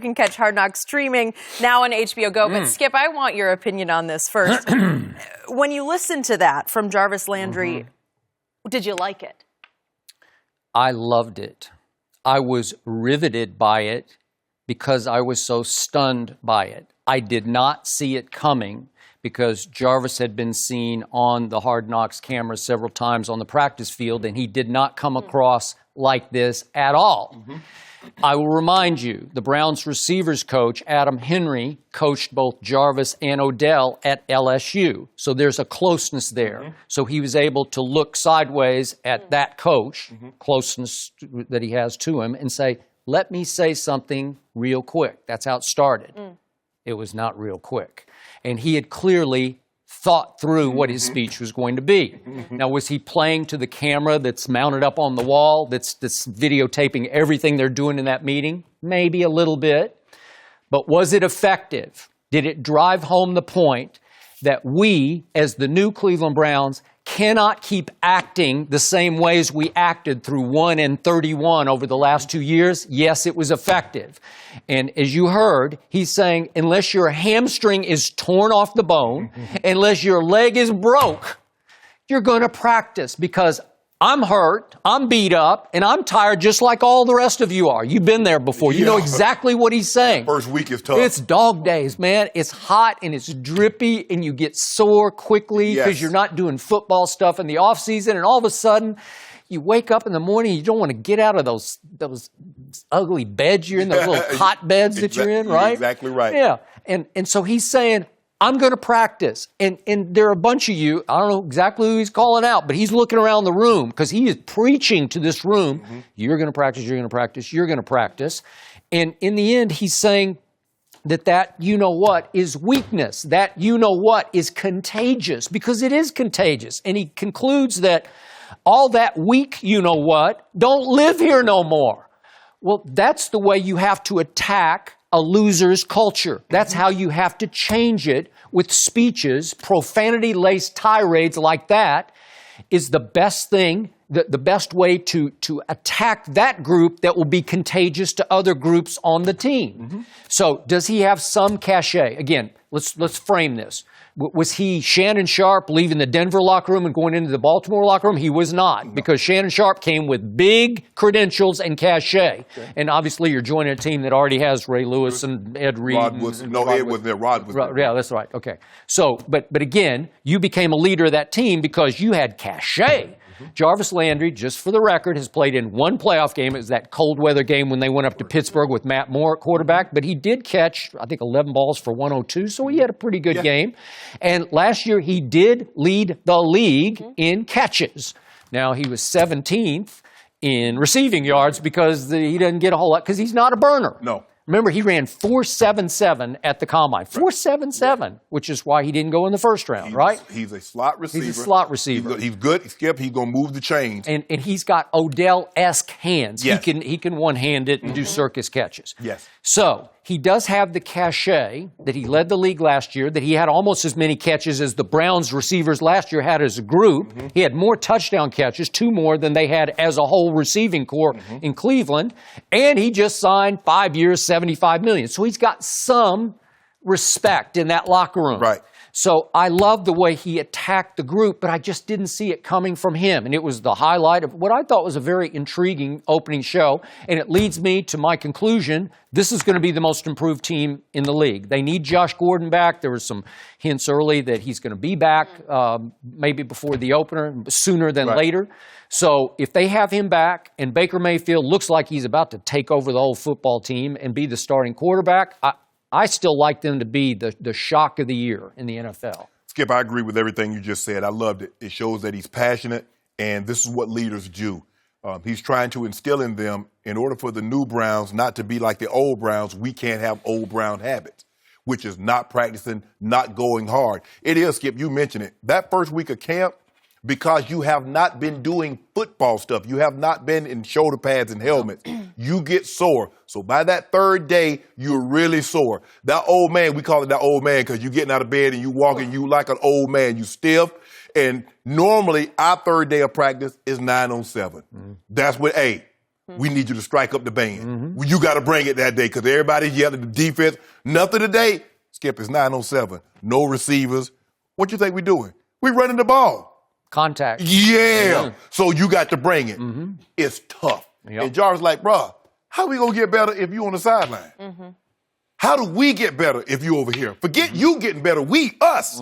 You can catch Hard Knocks streaming now on HBO Go. But Skip, I want your opinion on this first. When you listen to that from Jarvis Landry, did you like it? I loved it. I was riveted by it because I was so stunned by it. I did not see it coming because Jarvis had been seen on the Hard Knocks camera several times on the practice field, and he did not come across like this at all. I will remind you, the Browns receivers coach, Adam Henry, coached both Jarvis and Odell at LSU. So there's a closeness there. So he was able to look sideways at that coach, closeness that he has to him, and say, let me say something real quick. That's how it started. It was not real quick. And he had clearly thought through what his speech was going to be. Now, was he playing to the camera that's mounted up on the wall, that's videotaping everything they're doing in that meeting? Maybe a little bit. But was it effective? Did it drive home the point that we, as the new Cleveland Browns, cannot keep acting the same ways we acted through 1-31 over the last 2 years? Yes, it was effective. And as you heard, he's saying, unless your hamstring is torn off the bone, unless your leg is broke, you're going to practice because I'm hurt, I'm beat up, and I'm tired just like all the rest of you are. You've been there before. You know exactly what he's saying. First week is tough. It's dog days, man. It's hot and it's drippy and you get sore quickly because you're not doing football stuff in the off season, and all of a sudden you wake up in the morning, you don't want to get out of those ugly beds you're in, those little cot beds that you're in, right? Exactly right. Yeah. And so he's saying, I'm going to practice. And there are a bunch of you, I don't know exactly who he's calling out, but he's looking around the room because he is preaching to this room. You're going to practice, you're going to practice, you're going to practice. And in the end, he's saying that you-know-what is weakness. That you-know-what is contagious because it is contagious. And he concludes that all that weak you-know-what don't live here no more. Well, that's the way you have to attack a loser's culture. That's how you have to change it with speeches. Profanity-laced tirades like that is the best thing, the best way to attack that group that will be contagious to other groups on the team. So does he have some cachet? Again, let's frame this. Was he Shannon Sharpe leaving the Denver locker room and going into the Baltimore locker room? He was not, because Shannon Sharpe came with big credentials and cachet. And obviously you're joining a team that already has Ray Lewis and Ed Reed. Rod was there. Rod was there. Yeah, that's right. Okay. So, but again, you became a leader of that team because you had cachet. Jarvis Landry, just for the record, has played in one playoff game. It was that cold weather game when they went up to Pittsburgh with Matt Moore at quarterback. But he did catch, I think, 11 balls for 102, so he had a pretty good game. And last year, he did lead the league in catches. Now, he was 17th in receiving yards because he doesn't get a whole lot, because he's not a burner. No. Remember, he ran 4.77 at the combine. 4.77, which is why he didn't go in the first round, right? He's a slot receiver. He's a slot receiver. He's good. Skip. He's going to move the chains. And he's got Odell-esque hands. Yes. He can one-hand it and do circus catches. Yes. So he does have the cachet that he led the league last year, that he had almost as many catches as the Browns receivers last year had as a group. He had more touchdown catches, 2 more than they had as a whole receiving corps in Cleveland. And he just signed 5 years, $75 million. So he's got some respect in that locker room. Right. So I love the way he attacked the group, but I just didn't see it coming from him. And it was the highlight of what I thought was a very intriguing opening show. And it leads me to my conclusion, this is going to be the most improved team in the league. They need Josh Gordon back. There were some hints early that he's going to be back maybe before the opener, sooner than later. So if they have him back and Baker Mayfield looks like he's about to take over the whole football team and be the starting quarterback, I still like them to be the shock of the year in the NFL. Skip, I agree with everything you just said. I loved it. It shows that he's passionate, and this is what leaders do. He's trying to instill in them, in order for the new Browns not to be like the old Browns, we can't have old Brown habits, which is not practicing, not going hard. It is, Skip, you mentioned it. That first week of camp, because you have not been doing football stuff, you have not been in shoulder pads and helmets, you get sore. So by that third day, you're really sore. That old man, we call it that old man because you're getting out of bed and you walking, you like an old man, you stiff. And normally our third day of practice is 9 on 7. That's with 8. We need you to strike up the band. Well, you got to bring it that day because everybody's yelling at the defense. Nothing today. Skip, it's 9:07. No receivers. What you think we're doing? We're running the ball. Contact. Yeah. So you got to bring it. It's tough. Yep. And Jarvis like, bruh, how we going to get better if you on the sideline? How do we get better if you over here? Forget you getting better. Us.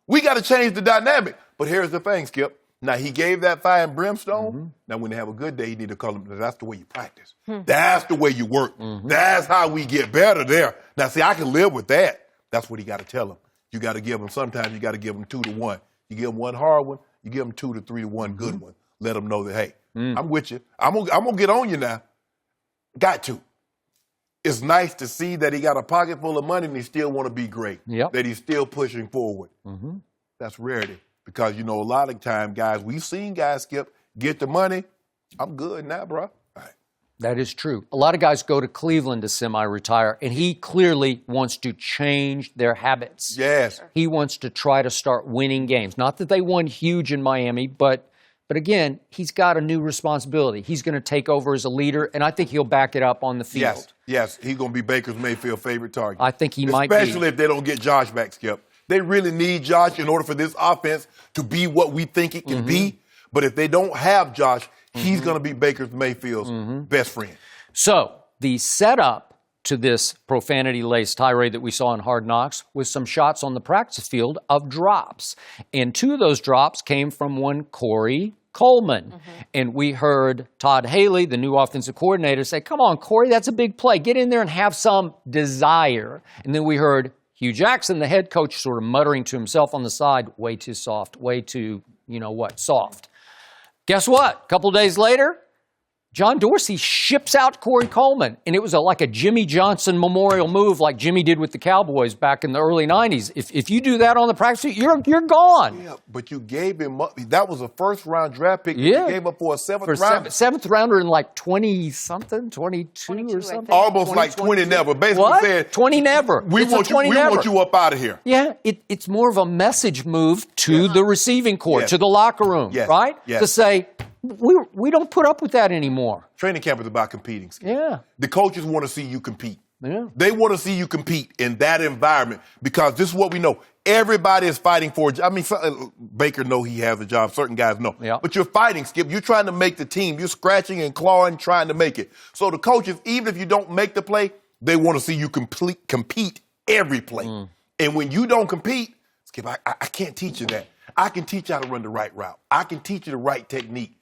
We got to change the dynamic. But here's the thing, Skip. Now, he gave that fire and brimstone. Now, when they have a good day, you need to call them. That's the way you practice. That's the way you work. That's how we get better there. Now, see, I can live with that. That's what he got to tell them. You got to give them, sometimes you got to give them 2 to 1. You give them one hard one, you give them 2 to 3 to 1 good one. Let them know that, hey, I'm with you. I'm gonna get on you now. Got to. It's nice to see that he got a pocket full of money and he still want to be great. That he's still pushing forward. That's rarity. Because, you know, a lot of time, guys, we've seen guys, Skip, get the money. I'm good now, bro. All right. That is true. A lot of guys go to Cleveland to semi-retire, and he clearly wants to change their habits. Yes. He wants to try to start winning games. Not that they won huge in Miami, but again, he's got a new responsibility. He's going to take over as a leader, and I think he'll back it up on the field. Yes. He's going to be Baker's Mayfield's favorite target. I think he might be. Especially if they don't get Josh back, Skip. They really need Josh in order for this offense to be what we think it can be. But if they don't have Josh, he's going to be Baker Mayfield's best friend. So the setup to this profanity-laced tirade that we saw in Hard Knocks was some shots on the practice field of drops. And 2 of those drops came from one Corey Coleman. And we heard Todd Haley, the new offensive coordinator, say, come on, Corey, that's a big play. Get in there and have some desire. And then we heard Hugh Jackson, the head coach, sort of muttering to himself on the side, way too soft, way too, soft. Guess what? A couple days later, John Dorsey ships out Corey Coleman, and it was like a Jimmy Johnson memorial move like Jimmy did with the Cowboys back in the early 90s. If you do that on the practice field, you're gone. Yeah, but you gave him up. That was a first-round draft pick. You gave up for a seventh rounder in like 20-something, 22 or something. Almost like 20 never. Basically what? saying 20 never. We want you up out of here. Yeah, it's more of a message move to the receiving corps, to the locker room, right? To say, we don't put up with that anymore. Training camp is about competing. Skip. Yeah. The coaches want to see you compete. Yeah. They want to see you compete in that environment because this is what we know. Everybody is fighting for a job. I mean, Baker know he has a job. Certain guys know. Yeah. But you're fighting, Skip. You're trying to make the team. You're scratching and clawing, trying to make it. So the coaches, even if you don't make the play, they want to see you compete every play. And when you don't compete, Skip, I can't teach you that. I can teach you how to run the right route. I can teach you the right technique.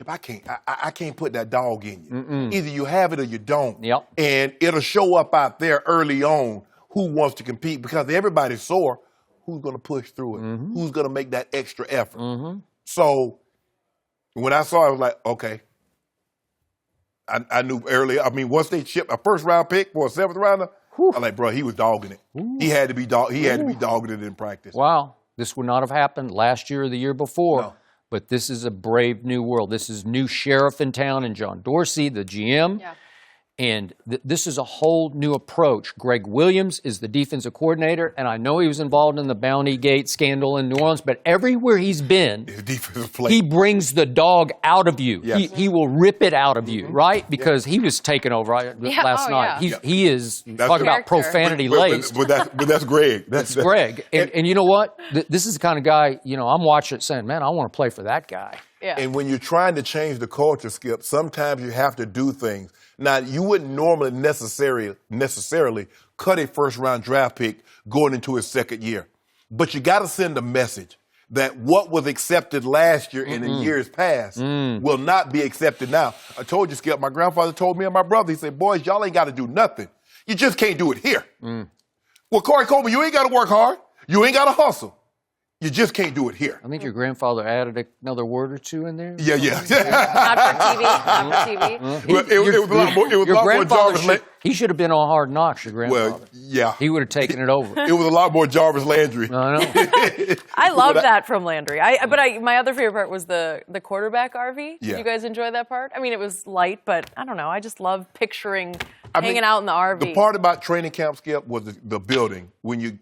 I can't put that dog in you. Either you have it or you don't. And it'll show up out there early on who wants to compete because everybody's sore. Who's going to push through it? Who's going to make that extra effort? So when I saw it, I was like, okay. I knew earlier. I mean, once they shipped a first-round pick for a 7th rounder, I'm like, bro, he was dogging it. He had to be dogging it in practice. Wow. This would not have happened last year or the year before. No. But this is a brave new world. This is new sheriff in town and John Dorsey, the GM. Yeah. And this is a whole new approach. Greg Williams is the defensive coordinator, and I know he was involved in the Bounty Gate scandal in New Orleans, but everywhere he's been, he brings the dog out of you. Yes. He will rip it out of you, right? Because he was taken over last night. Yeah. He is talking about profanity laced. But that's Greg. That's Greg. And you know what? This is the kind of guy, I'm watching it saying, man, I want to play for that guy. Yeah. And when you're trying to change the culture, Skip, sometimes you have to do things. Now, you wouldn't normally necessarily cut a first-round draft pick going into his 2nd year. But you got to send a message that what was accepted last year and in years past will not be accepted now. I told you, Skip, my grandfather told me and my brother, he said, boys, y'all ain't got to do nothing. You just can't do it here. Well, Corey Coleman, you ain't got to work hard. You ain't got to hustle. You just can't do it here. I think your grandfather added another word or 2 in there. Yeah. Not for TV. Not for TV. It was a lot more. It was a lot more Jarvis. He should have been on Hard Knocks. Your grandfather. Well, yeah. He would have taken it over. It was a lot more Jarvis Landry. I know. I love that from Landry. My other favorite part was the quarterback RV. Yeah. Did you guys enjoy that part? I mean, it was light, but I don't know. I just love picturing hanging out in the RV. The part about training camp, Skip, was the building. When you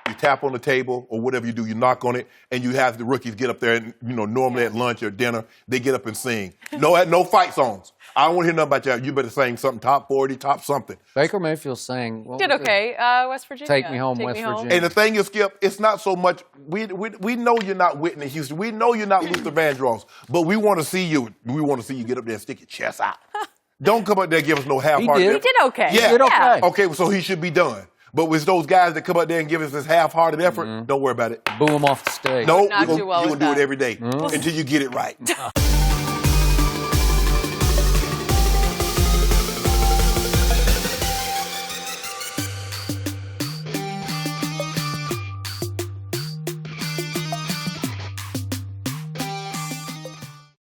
you tap on the table or whatever you do, you knock on it, and you have the rookies get up there and, normally at lunch or dinner, they get up and sing. No fight songs. I don't want to hear nothing about that. You better sing something top 40, top something. Baker Mayfield sang. Did okay. West Virginia. Take Me Home, West Virginia. And the thing is, Skip, it's not so much, we know you're not Whitney Houston. We know you're not Luther Vandross, but we want to see you. We want to see you get up there and stick your chest out. Don't come up there and give us no half-hearted. He He did okay. Yeah. He did okay. Okay, so he should be done. But with those guys that come up there and give us this half-hearted effort, don't worry about it. Boo him off the stage. No, Not you're do well going with to do it that. every day until you get it right.